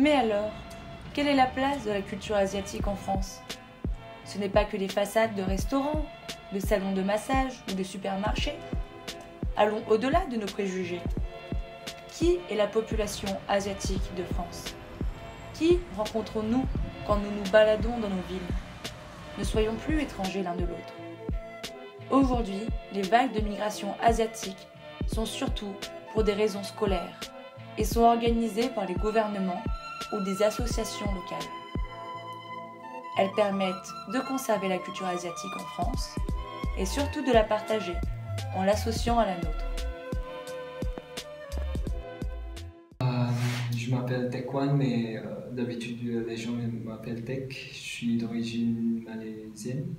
Mais alors, quelle est la place de la culture asiatique en France? Ce n'est pas que des façades de restaurants, de salons de massage ou de supermarchés. Allons au-delà de nos préjugés. Qui est la population asiatique de France? Qui rencontrons-nous quand nous nous baladons dans nos villes? Ne soyons plus étrangers l'un de l'autre. Aujourd'hui, les vagues de migration asiatique sont surtout pour des raisons scolaires et sont organisées par les gouvernements ou des associations locales. Elles permettent de conserver la culture asiatique en France et surtout de la partager en l'associant à la nôtre. Je m'appelle Taekwon, mais d'habitude les gens m'appellent Tek. Je suis d'origine malaisienne.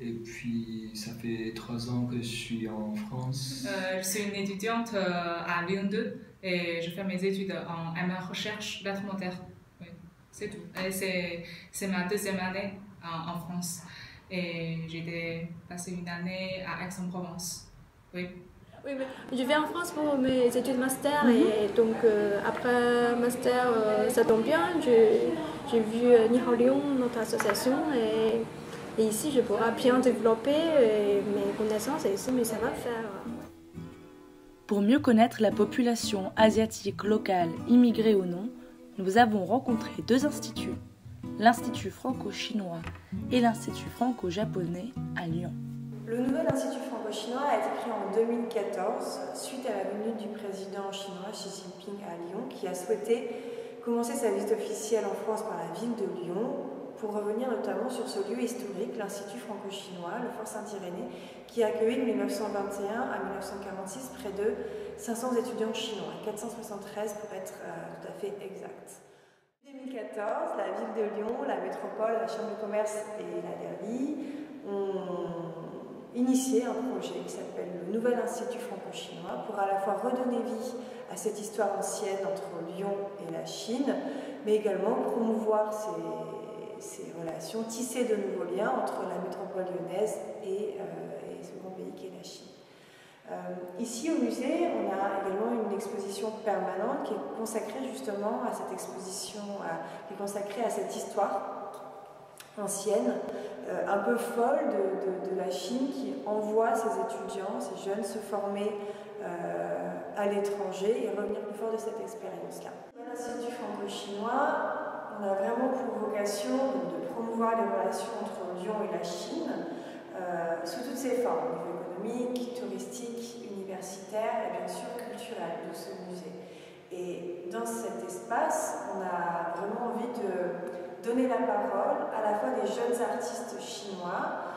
Et puis ça fait 3 ans que je suis en France. Je suis une étudiante à Lyon 2 et je fais mes études en MA recherche documentaire. Oui, c'est tout. Et c'est ma 2e année en France. Et j'ai passé une année à Aix-en-Provence. Oui. Oui, je viens en France pour mes études master et donc après master, ça tombe bien. J'ai vu Nihao Lyon, notre association, et ici je pourrai bien développer mes connaissances et aussi mes savoir-faire. Pour mieux connaître la population asiatique locale, immigrée ou non, nous avons rencontré 2 instituts, l'Institut franco-chinois et l'Institut franco-japonais à Lyon. Le nouvel Institut franco-chinois a été créé en 2014 suite à la venue du président chinois Xi Jinping à Lyon qui a souhaité commencer sa visite officielle en France par la ville de Lyon pour revenir notamment sur ce lieu historique, l'Institut franco-chinois, le Fort Saint-Irénée, qui a accueilli de 1921 à 1946 près de 500 étudiants chinois, 473 pour être tout à fait exact. En 2014, la ville de Lyon, la métropole, la Chambre de commerce et la DERLI ont initié un projet qui s'appelle le Nouvel Institut franco-chinois pour à la fois redonner vie à cette histoire ancienne entre Lyon et la Chine, mais également promouvoir ces relations, tisser de nouveaux liens entre la métropole lyonnaise et ce grand pays qui est la Chine. Ici au musée, on a également une exposition permanente qui est consacrée justement à cette exposition, qui est consacrée à cette histoire ancienne, un peu folle de la Chine qui envoie ses étudiants, ses jeunes se former à l'étranger et revenir plus fort de cette expérience-là. L'Institut franco-chinois, on a vraiment pour vocation de promouvoir les relations entre Lyon et la Chine sous toutes ses formes, au niveau économique, touristique, universitaire et bien sûr culturel de ce musée. Et dans cet espace, on a vraiment envie de donner la parole à la fois des jeunes artistes chinois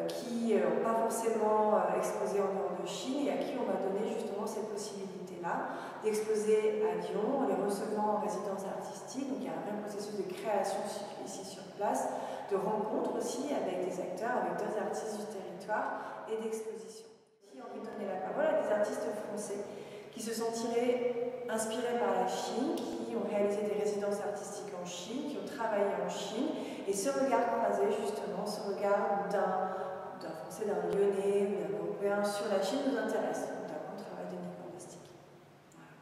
qui n'ont pas forcément exposé en dehors de Chine et à qui on va donner justement cette possibilité-là d'exposer à Lyon en les recevant en résidence artistique. Donc il y a un vrai processus de création ici sur place, de rencontre aussi avec des acteurs, avec d'autres artistes du territoire et d'exposition. J'ai envie de donner la parole à des artistes français qui se sont inspirés par la Chine, qui ont réalisé des résidences artistiques en Chine, qui ont travaillé en Chine, et ce regard croisé justement, ce regard d'un Français, d'un Lyonnais ou d'un Européen sur la Chine nous intéresse, notamment le travail de Nicolas Bestic. Voilà.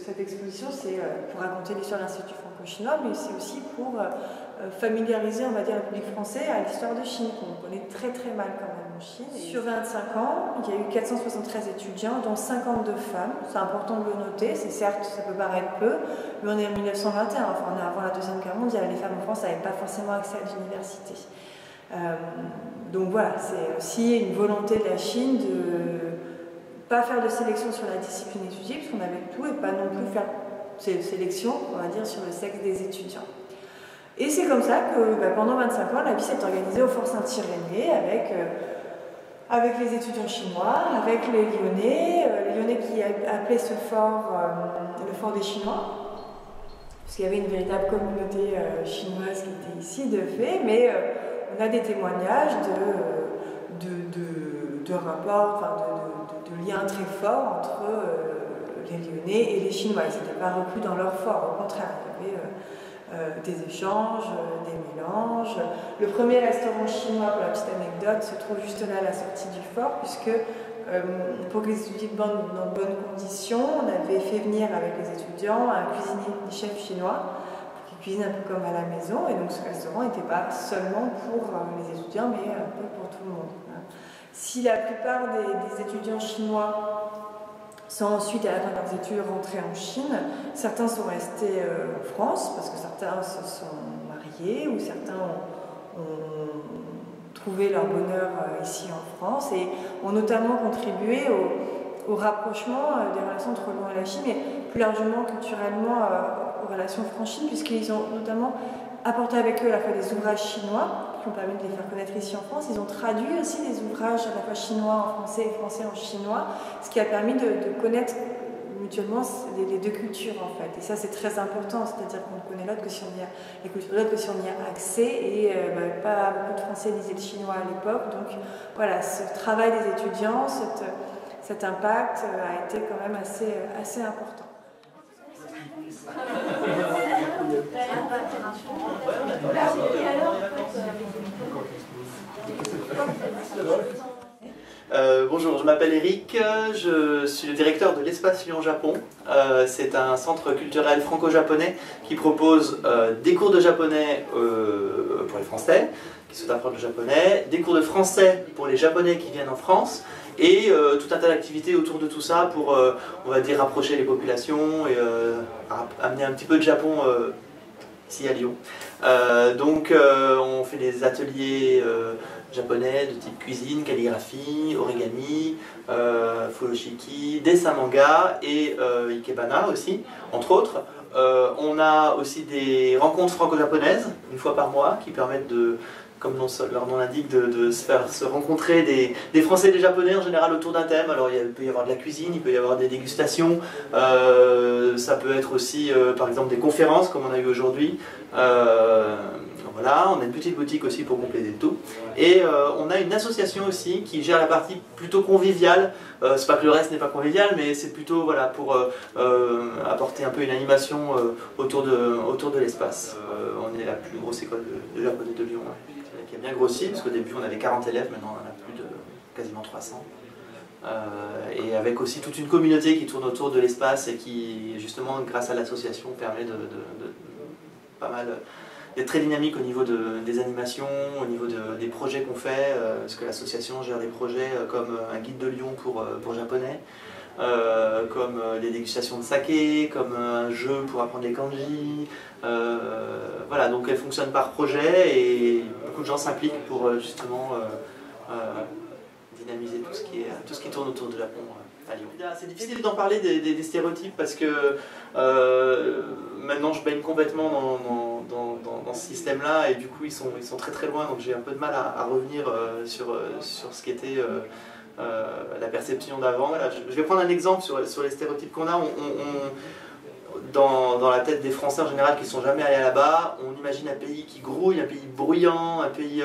Cette exposition, c'est pour raconter l'histoire de l'Institut franco-chinois, mais c'est aussi pour familiariser, on va dire, le public français à l'histoire de Chine, qu'on connaît très très mal quand même en Chine. Et sur 25 ans, il y a eu 473 étudiants, dont 52 femmes. C'est important de le noter, c'est certes, ça peut paraître peu, mais on est en 1921, enfin on est avant la Deuxième Guerre mondiale, les femmes en France n'avaient pas forcément accès à l'université. Donc voilà, c'est aussi une volonté de la Chine de pas faire de sélection sur la discipline étudiée, puisqu'on avait tout, et pas non plus faire de sélection, on va dire, sur le sexe des étudiants. Et c'est comme ça que pendant 25 ans, la vie s'est organisée au Fort Saint-Irénée avec les étudiants chinois, avec les Lyonnais qui appelaient ce fort le fort des Chinois, parce qu'il y avait une véritable communauté chinoise qui était ici de fait, mais on a des témoignages de rapports, enfin de liens très forts entre les Lyonnais et les Chinois. Ils n'étaient pas reclus dans leur fort, au contraire, il y avait des échanges, des mélanges. Le premier restaurant chinois, pour la petite anecdote, se trouve juste là à la sortie du fort, puisque pour que les étudiants dans de bonnes conditions, on avait avait fait venir avec les étudiants un cuisinier, des chefs chinois, qui cuisine un peu comme à la maison. Et donc ce restaurant n'était pas seulement pour les étudiants, mais un peu pour tout le monde. Si la plupart des étudiants chinois sont ensuite, à la fin de leurs études, rentrés en Chine, certains sont restés en France, parce que certains se sont mariés, ou certains ont trouvé leur bonheur ici en France, et ont notamment contribué au rapprochement des relations entre Lyon et la Chine, mais plus largement culturellement aux relations franco-chinoises, puisqu'ils ont notamment apporté avec eux à la fois des ouvrages chinois qui ont permis de les faire connaître ici en France. Ils ont traduit aussi des ouvrages à la fois chinois en français et français en chinois, ce qui a permis de connaître mutuellement les deux cultures en fait. Et ça c'est très important, c'est-à-dire qu'on connaît l'autre que si on y a les cultures de l'autre que si on y a accès, et pas beaucoup de Français lisaient le chinois à l'époque. Donc voilà, ce travail des étudiants, cet impact a été quand même assez important. Bonjour, je m'appelle Eric, je suis le directeur de l'Espace Lyon-Japon. C'est un centre culturel franco-japonais qui propose des cours de japonais pour les Français qui souhaitent apprendre le japonais, des cours de français pour les Japonais qui viennent en France, et tout un tas d'activités autour de tout ça pour, on va dire, rapprocher les populations et amener un petit peu de Japon ici à Lyon. Donc on fait des ateliers japonais de type cuisine, calligraphie, origami, furoshiki, dessin manga et ikebana aussi, entre autres. On a aussi des rencontres franco-japonaises, une fois par mois, qui permettent de, comme leur nom l'indique, de se rencontrer des Français et des Japonais en général autour d'un thème. Alors il peut y avoir de la cuisine, il peut y avoir des dégustations, ça peut être aussi par exemple des conférences comme on a eu aujourd'hui. Voilà, on a une petite boutique aussi pour compléter le tout. Et on a une association aussi qui gère la partie plutôt conviviale. C'est pas que le reste n'est pas convivial, mais c'est plutôt voilà, pour apporter un peu une animation autour de l'espace. On est la plus grosse école de japonais de Lyon, qui a bien grossi, parce qu'au début on avait 40 élèves, maintenant on en a plus de quasiment 300. Et avec aussi toute une communauté qui tourne autour de l'espace et qui, justement, grâce à l'association, permet de pas mal d'être très dynamique au niveau des animations, au niveau des projets qu'on fait, parce que l'association gère des projets comme un guide de Lyon pour japonais, comme des dégustations de saké, comme un jeu pour apprendre les kanji. Voilà, donc elle fonctionne par projet et beaucoup de gens s'impliquent pour justement dynamiser tout ce qui tourne autour du Japon à Lyon. C'est difficile d'en parler des stéréotypes parce que maintenant je baigne complètement dans ce système-là et du coup ils sont très très loin, donc j'ai un peu de mal à revenir sur ce qu'était la perception d'avant. Voilà, je vais prendre un exemple sur les stéréotypes qu'on a. Dans la tête des Français en général qui ne sont jamais allés là-bas, on imagine un pays qui grouille, un pays bruyant, un pays...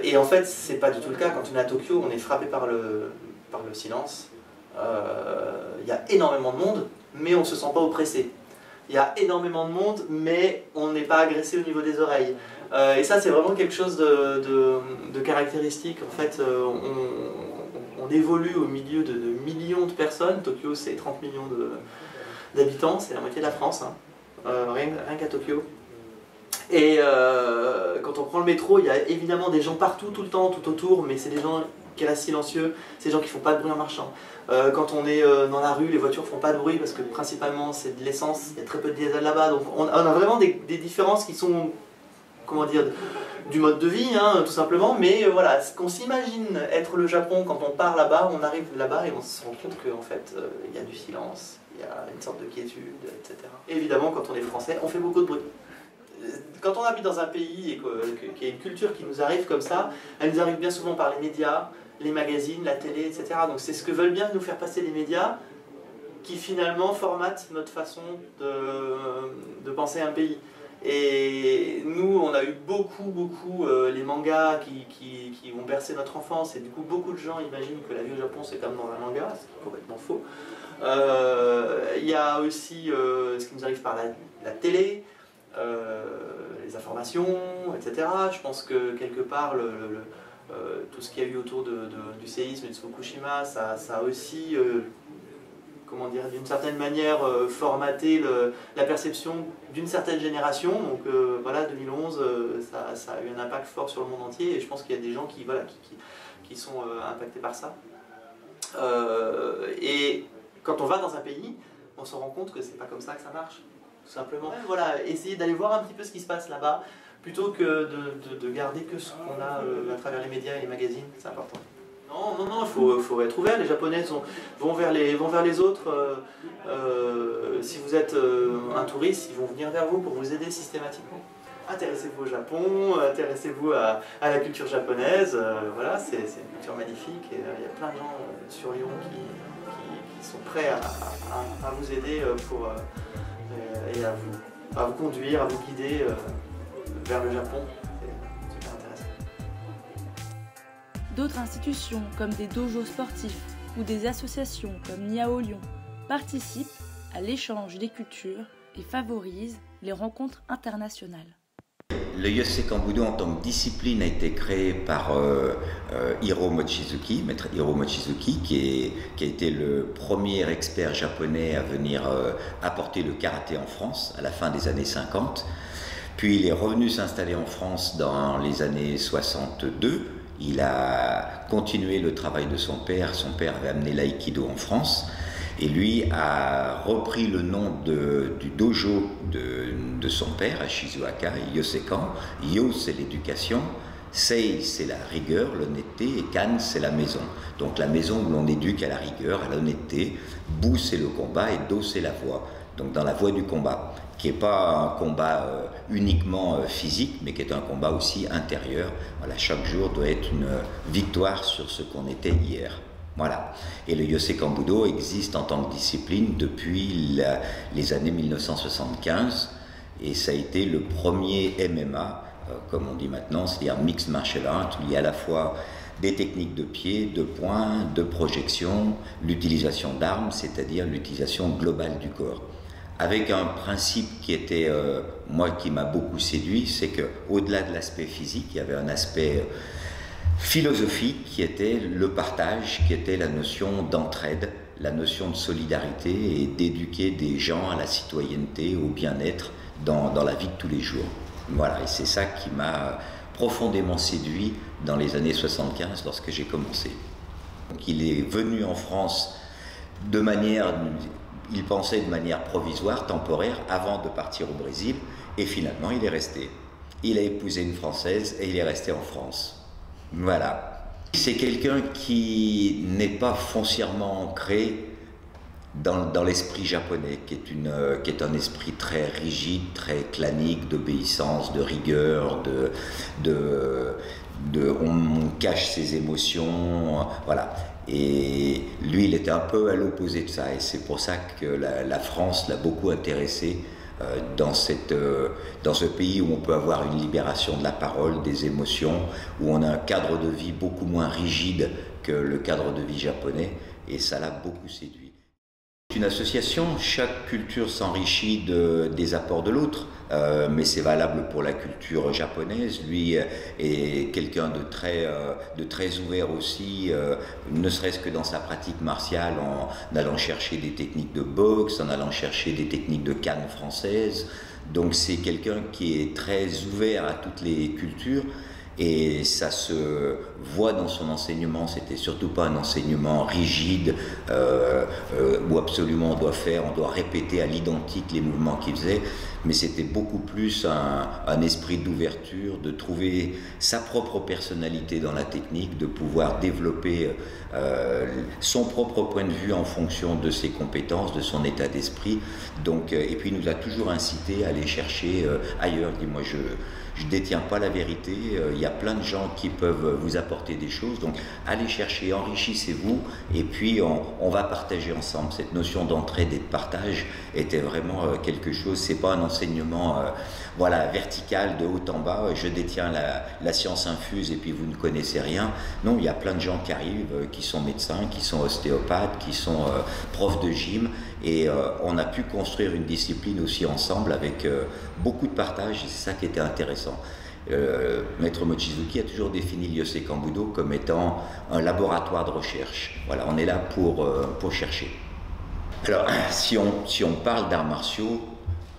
et en fait, c'est pas du tout le cas. Quand on est à Tokyo, on est frappé par le silence. Il y a énormément de monde, mais on ne se sent pas oppressé. Il y a énormément de monde, mais on n'est pas agressé au niveau des oreilles. Et ça, c'est vraiment quelque chose de caractéristique. En fait, on évolue au milieu de millions de personnes. Tokyo, c'est 30 millions d'habitants, c'est la moitié de la France, hein. Rien qu'à Tokyo. Et quand on prend le métro, il y a évidemment des gens partout, tout le temps, tout autour, mais c'est des gens qui restent silencieux, c'est des gens qui ne font pas de bruit en marchant. Quand on est dans la rue, les voitures ne font pas de bruit parce que principalement c'est de l'essence, il y a très peu de diesel là-bas, donc on a vraiment des différences qui sont, comment dire, du mode de vie, hein, tout simplement, mais voilà, qu'on s'imagine être le Japon quand on part là-bas, on arrive là-bas et on se rend compte qu'en fait, il y a du silence, il y a une sorte de quiétude, etc. Et évidemment, quand on est français, on fait beaucoup de bruit. Quand on habite dans un pays et qu'il y a une culture qui nous arrive comme ça, elle nous arrive bien souvent par les médias, les magazines, la télé, etc. Donc c'est ce que veulent bien nous faire passer les médias, qui finalement formatent notre façon de penser un pays. Et nous, on a eu beaucoup les mangas qui ont bercé notre enfance, et du coup beaucoup de gens imaginent que la vie au Japon c'est comme dans un manga, ce qui est complètement faux. Il y a aussi ce qui nous arrive par la télé, les informations, etc. Je pense que quelque part tout ce qu'il y a eu autour du séisme et de Fukushima, ça a aussi comment dire, d'une certaine manière formater la perception d'une certaine génération. Donc voilà, 2011, ça a eu un impact fort sur le monde entier et je pense qu'il y a des gens qui sont impactés par ça. Et quand on va dans un pays, on se rend compte que c'est pas comme ça que ça marche, tout simplement. Voilà, essayer d'aller voir un petit peu ce qui se passe là-bas, plutôt que de garder que ce qu'on a à travers les médias et les magazines, c'est important. Non, il faut être ouvert. Les Japonais vont vers les autres. Si vous êtes un touriste, ils vont venir vers vous pour vous aider systématiquement. Intéressez-vous au Japon, intéressez-vous à la culture japonaise. Voilà, c'est une culture magnifique et il y a plein de gens sur Lyon qui sont prêts à vous aider et à vous conduire, à vous guider vers le Japon. C'est super intéressant. D'autres institutions, comme des dojos sportifs ou des associations comme Niao Lyon, participent à l'échange des cultures et favorisent les rencontres internationales. Le Yoseikan Budo en tant que discipline a été créé par Hiro Mochizuki, maître Hiro Mochizuki, qui a été le premier expert japonais à venir apporter le karaté en France à la fin des années 50. Puis il est revenu s'installer en France dans les années 62. Il a continué le travail de son père. Son père avait amené l'aïkido en France. Et lui a repris le nom du dojo de son père à Shizuoka, Yoseikan. Yo, c'est l'éducation. Sei, c'est la rigueur, l'honnêteté. Et Kan, c'est la maison. Donc la maison où l'on éduque à la rigueur, à l'honnêteté. Bu, c'est le combat. Et Do, c'est la voie. Donc dans la voie du combat, qui n'est pas un combat uniquement physique, mais qui est un combat aussi intérieur. Voilà, chaque jour doit être une victoire sur ce qu'on était hier. Voilà. Et le Yoseikan Budo existe en tant que discipline depuis les années 1975 et ça a été le premier MMA, comme on dit maintenant, c'est-à-dire Mixed Martial Arts, où il y a à la fois des techniques de pied, de poing, de projection, l'utilisation d'armes, c'est-à-dire l'utilisation globale du corps. Avec un principe qui était, moi, qui m'a beaucoup séduit, c'est qu'au-delà de l'aspect physique, il y avait un aspect philosophique qui était le partage, qui était la notion d'entraide, la notion de solidarité et d'éduquer des gens à la citoyenneté, au bien-être dans la vie de tous les jours. Voilà, et c'est ça qui m'a profondément séduit dans les années 75 lorsque j'ai commencé. Donc il est venu en France il pensait de manière provisoire, temporaire, avant de partir au Brésil, et finalement il est resté. Il a épousé une Française et il est resté en France. Voilà. C'est quelqu'un qui n'est pas foncièrement ancré dans l'esprit japonais, qui est un esprit très rigide, très clanique, d'obéissance, de rigueur, on cache ses émotions, voilà. Et lui, il était un peu à l'opposé de ça, et c'est pour ça que la France l'a beaucoup intéressé dans ce pays où on peut avoir une libération de la parole, des émotions, où on a un cadre de vie beaucoup moins rigide que le cadre de vie japonais, et ça l'a beaucoup séduit. C'est une association, chaque culture s'enrichit des apports de l'autre, mais c'est valable pour la culture japonaise. Lui est quelqu'un de très ouvert aussi, ne serait-ce que dans sa pratique martiale, en allant chercher des techniques de boxe, en allant chercher des techniques de canne française. Donc c'est quelqu'un qui est très ouvert à toutes les cultures. Et ça se voit dans son enseignement, c'était surtout pas un enseignement rigide où absolument on doit répéter à l'identique les mouvements qu'il faisait, mais c'était beaucoup plus un esprit d'ouverture, de trouver sa propre personnalité dans la technique, de pouvoir développer son propre point de vue en fonction de ses compétences, de son état d'esprit. Donc, et puis il nous a toujours incité à aller chercher ailleurs. Il dit, moi je détiens pas la vérité, il y a plein de gens qui peuvent vous apporter des choses, donc allez chercher, enrichissez-vous, et puis on va partager ensemble. Cette notion d'entraide et de partage était vraiment quelque chose, c'est pas un enseignement vertical de haut en bas, je détiens la science infuse et puis vous ne connaissez rien. Non, il y a plein de gens qui arrivent, qui sont médecins, qui sont ostéopathes, qui sont profs de gym, et on a pu construire une discipline aussi ensemble avec beaucoup de partage, et c'est ça qui était intéressant. Maître Mochizuki a toujours défini le Yoseikan Budo comme étant un laboratoire de recherche. Voilà, on est là pour chercher. Alors, si on parle d'arts martiaux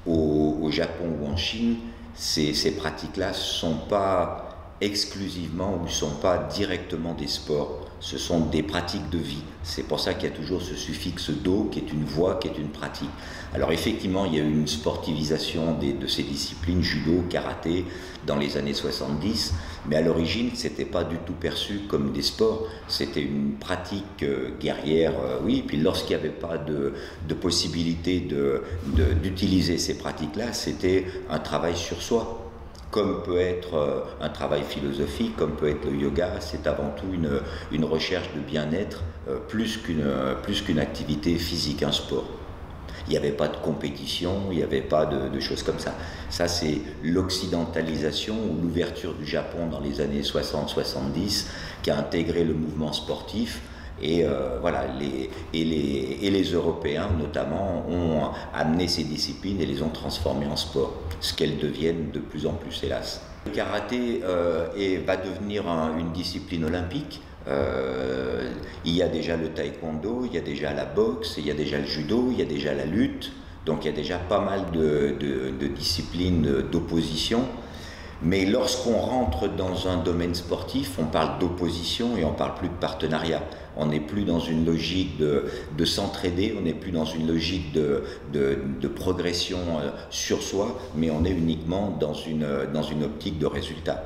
au Japon ou en Chine, ces pratiques-là ne sont pas exclusivement ou ne sont pas directement des sports. Ce sont des pratiques de vie. C'est pour ça qu'il y a toujours ce suffixe do qui est une voie, qui est une pratique. Alors effectivement, il y a eu une sportivisation de ces disciplines, judo, karaté, dans les années 70, mais à l'origine, ce n'était pas du tout perçu comme des sports. C'était une pratique guerrière, oui. Et puis lorsqu'il n'y avait pas de possibilité d'utiliser ces pratiques-là, c'était un travail sur soi. Comme peut être un travail philosophique, comme peut être le yoga, c'est avant tout une recherche de bien-être plus qu'une activité physique, un sport. Il n'y avait pas de compétition, il n'y avait pas de choses comme ça. Ça, c'est l'occidentalisation ou l'ouverture du Japon dans les années 60-70 qui a intégré le mouvement sportif. Et voilà, les Européens notamment ont amené ces disciplines et les ont transformées en sport, ce qu'elles deviennent de plus en plus, hélas. Le karaté va devenir une discipline olympique. Il y a déjà le taekwondo, il y a déjà la boxe, il y a déjà le judo, il y a déjà la lutte. Donc il y a déjà pas mal de disciplines d'opposition. Mais lorsqu'on rentre dans un domaine sportif, on parle d'opposition et on ne parle plus de partenariat. On n'est plus dans une logique de s'entraider, on n'est plus dans une logique de progression sur soi, mais on est uniquement dans une optique de résultat.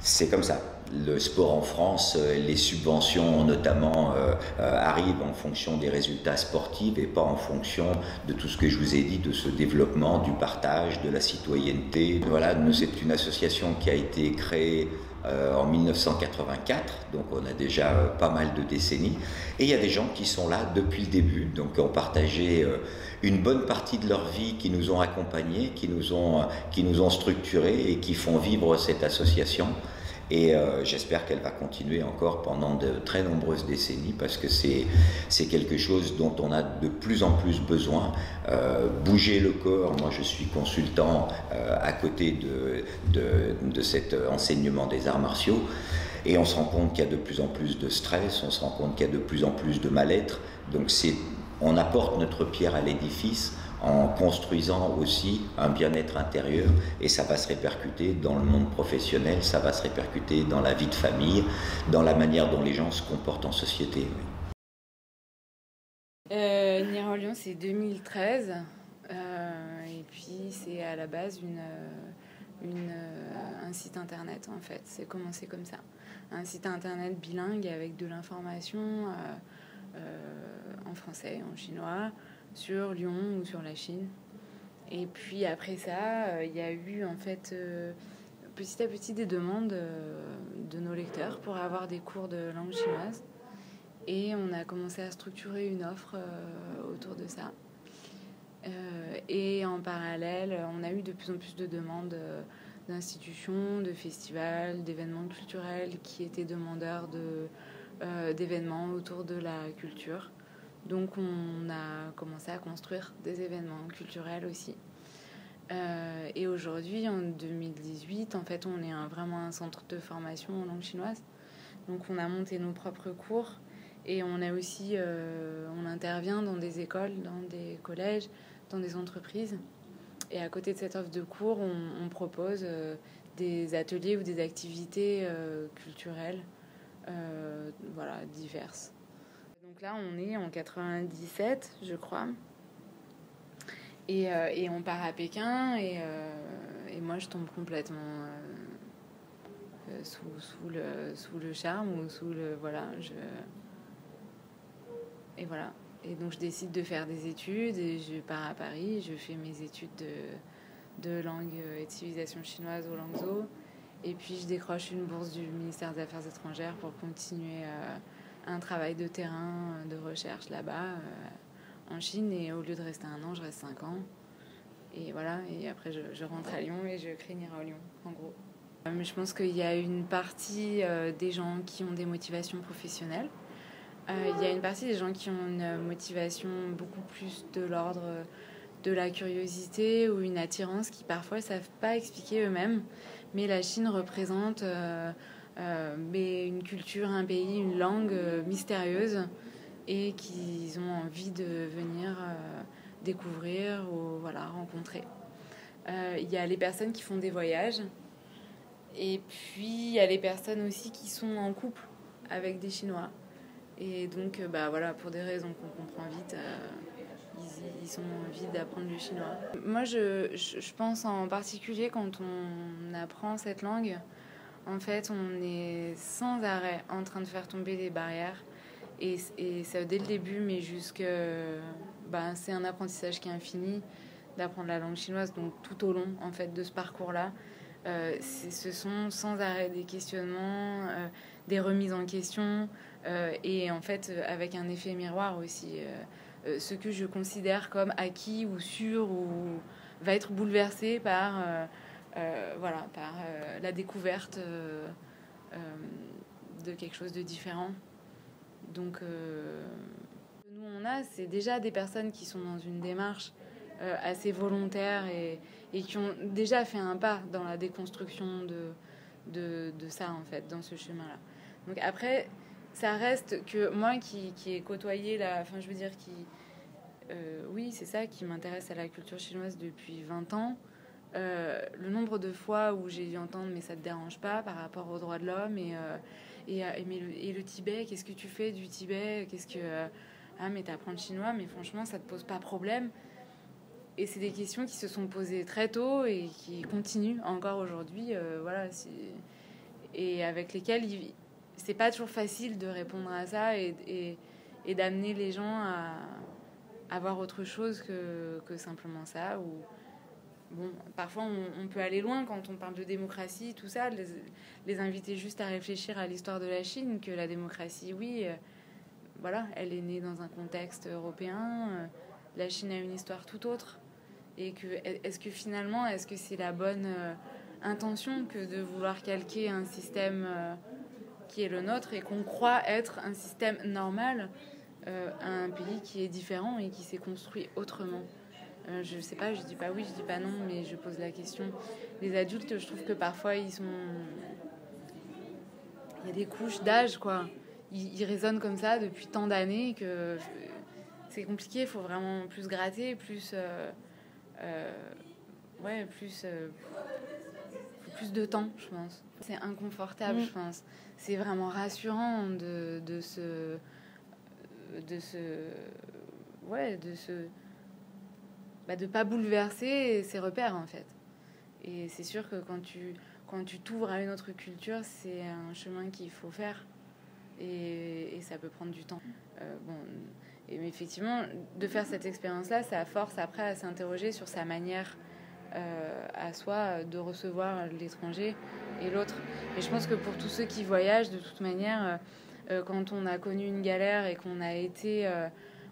C'est comme ça. Le sport en France, les subventions notamment arrivent en fonction des résultats sportifs et pas en fonction de tout ce que je vous ai dit, de ce développement, du partage, de la citoyenneté. Voilà, nous, c'est une association qui a été créée en 1984, donc on a déjà pas mal de décennies. Et il y a des gens qui sont là depuis le début, donc ont partagé une bonne partie de leur vie, qui nous ont accompagnés, qui nous ont structurés et qui font vivre cette association. Et j'espère qu'elle va continuer encore pendant de très nombreuses décennies parce que c'est quelque chose dont on a de plus en plus besoin. Bouger le corps, moi je suis consultant à côté de cet enseignement des arts martiaux et on se rend compte qu'il y a de plus en plus de stress, on se rend compte qu'il y a de plus en plus de mal-être. Donc on apporte notre pierre à l'édifice en construisant aussi un bien-être intérieur et ça va se répercuter dans le monde professionnel, ça va se répercuter dans la vie de famille, dans la manière dont les gens se comportent en société. Nira Lyon, c'est 2013 et puis c'est à la base un site internet en fait, c'est commencé comme ça. Un site internet bilingue avec de l'information en français, en chinois, sur Lyon ou sur la Chine. Et puis après ça, il y a eu en fait petit à petit des demandes de nos lecteurs pour avoir des cours de langue chinoise. Et on a commencé à structurer une offre autour de ça. Et en parallèle, on a eu de plus en plus de demandes d'institutions, de festivals, d'événements culturels qui étaient demandeurs d'événements autour de la culture. Donc on a commencé à construire des événements culturels aussi. Et aujourd'hui, en 2018, en fait, on est vraiment un centre de formation en langue chinoise. Donc on a monté nos propres cours et on a aussi, on intervient dans des écoles, dans des collèges, dans des entreprises. Et à côté de cette offre de cours, on propose des ateliers ou des activités culturelles, voilà, diverses. Donc là, on est en 97, je crois. Et on part à Pékin. Et moi, je tombe complètement sous le charme ou sous le... Voilà, Et voilà. Et donc, je décide de faire des études. Et je pars à Paris. Je fais mes études de langue et de civilisation chinoise au Langzhou. Et puis, je décroche une bourse du ministère des Affaires étrangères pour continuer... un travail de terrain, de recherche là-bas, en Chine. Et au lieu de rester 1 an, je reste 5 ans. Et voilà, et après, je rentre à Lyon et je crée Nira Lyon, en gros. Mais je pense qu'il y a une partie des gens qui ont des motivations professionnelles. Il y a une partie des gens qui ont une motivation beaucoup plus de l'ordre de la curiosité ou une attirance qui parfois ne savent pas expliquer eux-mêmes. Mais la Chine représente... mais une culture, un pays, une langue mystérieuse et qu'ils ont envie de venir découvrir ou voilà, rencontrer. Il y a les personnes qui font des voyages et puis il y a les personnes aussi qui sont en couple avec des Chinois. Et donc, voilà, pour des raisons qu'on comprend vite, ils ont envie d'apprendre le chinois. Moi, je pense en particulier quand on apprend cette langue, en fait, on est sans arrêt en train de faire tomber des barrières. Et ça dès le début, mais c'est un apprentissage qui est infini d'apprendre la langue chinoise. Donc, tout au long, en fait, de ce parcours-là, ce sont sans arrêt des questionnements, des remises en question, et en fait, avec un effet miroir aussi. Ce que je considère comme acquis ou sûr ou va être bouleversé par la découverte de quelque chose de différent. Donc nous c'est déjà des personnes qui sont dans une démarche assez volontaire et qui ont déjà fait un pas dans la déconstruction de ça en fait, dans ce chemin-là. Donc après, ça reste que moi qui ai côtoyé oui, c'est ça qui m'intéresse à la culture chinoise depuis 20 ans. Le nombre de fois où j'ai dû entendre mais ça te dérange pas par rapport aux droits de l'homme et le Tibet, qu'est-ce que tu fais du Tibet, mais t'apprends le chinois, mais franchement ça te pose pas problème. Et c'est des questions qui se sont posées très tôt et qui continuent encore aujourd'hui, et avec lesquelles c'est pas toujours facile de répondre à ça et d'amener les gens à voir autre chose que simplement ça. Ou bon, parfois on peut aller loin quand on parle de démocratie, tout ça, les inviter juste à réfléchir à l'histoire de la Chine, que la démocratie, oui, elle est née dans un contexte européen, la Chine a une histoire tout autre, et est-ce que c'est la bonne intention que de vouloir calquer un système qui est le nôtre et qu'on croit être un système normal à un pays qui est différent et qui s'est construit autrement. Je sais pas, je dis pas oui, je dis pas non, mais je pose la question. Les adultes, je trouve que parfois il y a des couches d'âge, quoi. Ils raisonnent comme ça depuis tant d'années que c'est compliqué. Il faut vraiment plus gratter, plus plus de temps, je pense. C'est inconfortable, je pense. C'est vraiment rassurant de pas bouleverser ses repères, en fait. Et c'est sûr que quand tu t'ouvres à une autre culture, c'est un chemin qu'il faut faire et ça peut prendre du temps. Mais effectivement, de faire cette expérience-là, ça force après à s'interroger sur sa manière à soi de recevoir l'étranger et l'autre. Et je pense que pour tous ceux qui voyagent, de toute manière, quand on a connu une galère et qu'on a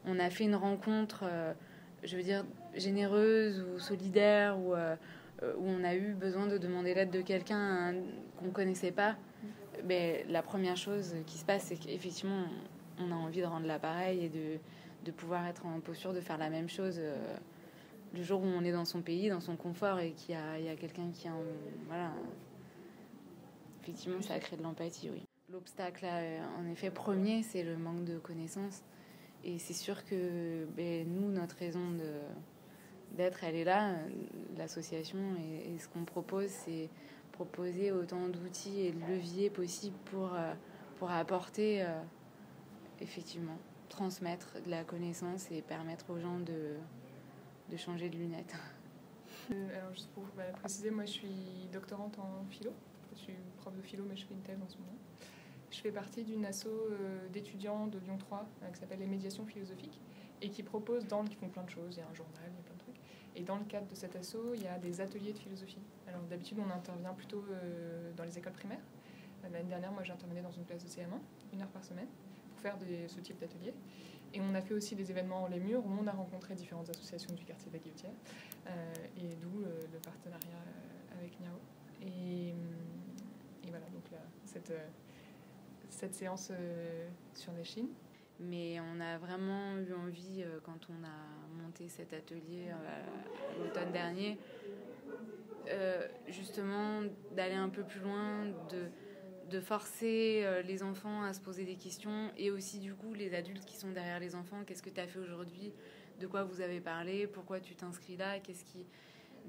on a fait une rencontre, généreuse ou solidaire, où on a eu besoin de demander l'aide de quelqu'un qu'on connaissait pas, la première chose qui se passe, c'est qu'effectivement, on a envie de rendre l'appareil et de pouvoir être en posture de faire la même chose le jour où on est dans son pays, dans son confort, et qu'il y a quelqu'un qui effectivement, ça crée de l'empathie, oui. L'obstacle, en effet, premier, c'est le manque de connaissances. Et c'est sûr que nous, notre raison d'être, elle est là, l'association. Et ce qu'on propose, c'est proposer autant d'outils et de leviers possibles pour apporter, effectivement, transmettre de la connaissance et permettre aux gens de changer de lunettes. Alors, juste pour préciser, moi je suis doctorante en philo. Je suis prof de philo, mais je fais une thèse en ce moment. Je fais partie d'une asso d'étudiants de Lyon 3 qui s'appelle les médiations philosophiques et qui propose, qui font plein de choses. Il y a un journal, il y a plein de trucs. Et dans le cadre de cet asso, il y a des ateliers de philosophie. Alors d'habitude, on intervient plutôt dans les écoles primaires. L'année dernière, moi j'intervenais dans une classe de CM1, 1 heure par semaine, pour faire ce type d'atelier. Et on a fait aussi des événements en les murs où on a rencontré différentes associations du quartier de la Guillotière, et d'où le partenariat avec Niao. Et voilà, donc là, cette séance sur la Chine. Mais on a vraiment eu envie, quand on a monté cet atelier l'automne dernier, justement d'aller un peu plus loin, de forcer les enfants à se poser des questions, et aussi du coup les adultes qui sont derrière les enfants. Qu'est-ce que tu as fait aujourd'hui? De quoi vous avez parlé? Pourquoi tu t'inscris là?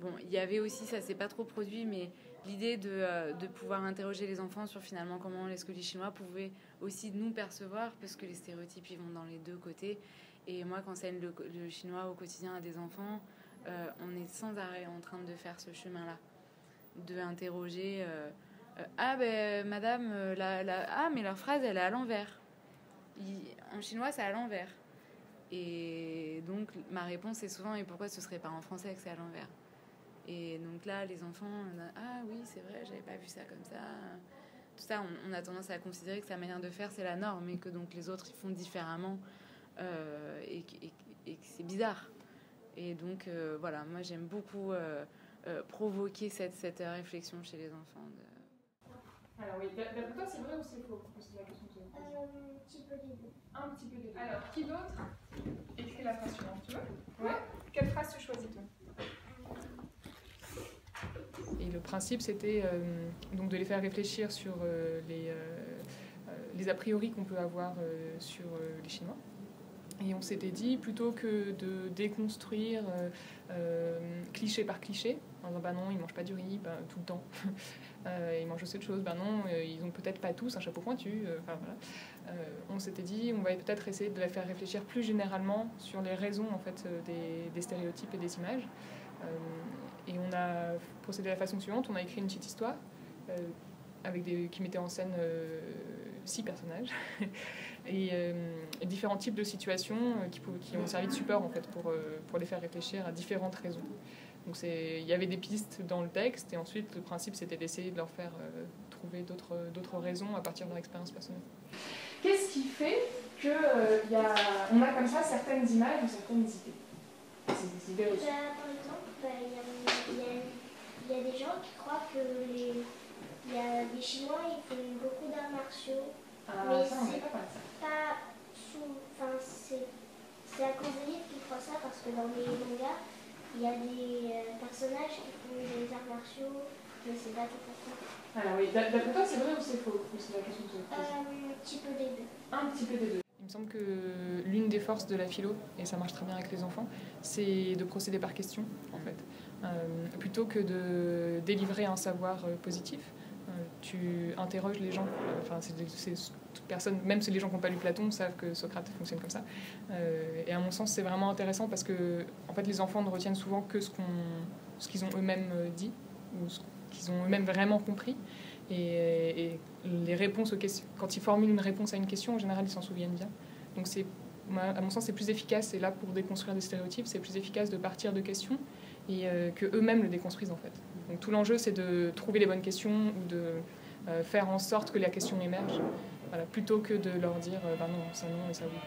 Bon, il y avait aussi, ça s'est pas trop produit, mais l'idée de pouvoir interroger les enfants sur finalement comment est-ce que les Chinois pouvaient aussi nous percevoir, parce que les stéréotypes ils vont dans les deux côtés. Et moi, quand j'enseigne le chinois au quotidien à des enfants, on est sans arrêt en train de faire ce chemin-là, de interroger ah ben madame, ah mais leur phrase elle est à l'envers. En chinois c'est à l'envers. Et donc ma réponse est souvent, et pourquoi ce serait pas en français que c'est à l'envers? Et donc là, les enfants, ah oui, c'est vrai, j'avais pas vu ça comme ça. Tout ça, on a tendance à considérer que sa manière de faire, c'est la norme, et que donc les autres, ils font différemment, et que c'est bizarre. Et donc, voilà, moi, j'aime beaucoup provoquer cette réflexion chez les enfants. Alors oui, d'après toi, c'est vrai ou c'est faux? C'est la question que un petit peu des deux. Un petit peu des deux. Alors, qui d'autre écrit la phrase suivante? Tu veux? Ouais. Quelle phrase tu choisis, toi? Et le principe, c'était donc de les faire réfléchir sur les a priori qu'on peut avoir sur les Chinois. Et on s'était dit, plutôt que de déconstruire cliché par cliché, en disant bah non, ils mangent pas du riz tout le temps, ils mangent aussi autre chose, bah non, ils ont peut-être pas tous un chapeau pointu, voilà. On s'était dit, on va peut-être essayer de les faire réfléchir plus généralement sur les raisons en fait, des stéréotypes et des images. Et on a procédé de la façon suivante, on a écrit une petite histoire qui mettait en scène 6 personnages et différents types de situations qui ont servi de support en fait, pour les faire réfléchir à différentes raisons. Donc il y avait des pistes dans le texte, et ensuite le principe c'était d'essayer de leur faire trouver d'autres raisons à partir de leur expérience personnelle. Qu'est-ce qui fait qu'on a comme ça certaines images ou certaines idées? C'est des idées aussi. Par exemple, il y a des gens qui croient que il y a des Chinois, ils font beaucoup d'arts martiaux. Mais ça, on n'est pas comme ça. C'est à cause des livres qu'ils croient ça, parce que dans les mangas, il y a des personnages qui font des arts martiaux, mais c'est pas tout pour ça. Alors oui, d'après toi, c'est vrai ou c'est faux? C'est la question que je te pose. Un petit peu des deux. Un petit peu des deux. Il me semble que l'une des forces de la philo, et ça marche très bien avec les enfants, c'est de procéder par question, en fait. Plutôt que de délivrer un savoir positif, tu interroges les gens. Enfin, personne, même les gens qui n'ont pas lu Platon savent que Socrate fonctionne comme ça. Et à mon sens, c'est vraiment intéressant parce que en fait, les enfants ne retiennent souvent que ce qu'ils ont eux-mêmes dit, ou ce qu'ils ont eux-mêmes vraiment compris. Et les réponses aux questions, quand ils formulent une réponse à une question, en général, ils s'en souviennent bien. Donc à mon sens, c'est plus efficace, et là, pour déconstruire des stéréotypes, c'est plus efficace de partir de questions et qu'eux-mêmes le déconstruisent, en fait. Donc tout l'enjeu, c'est de trouver les bonnes questions, ou de faire en sorte que la question émerge, voilà, plutôt que de leur dire bah non, ça non et ça oui.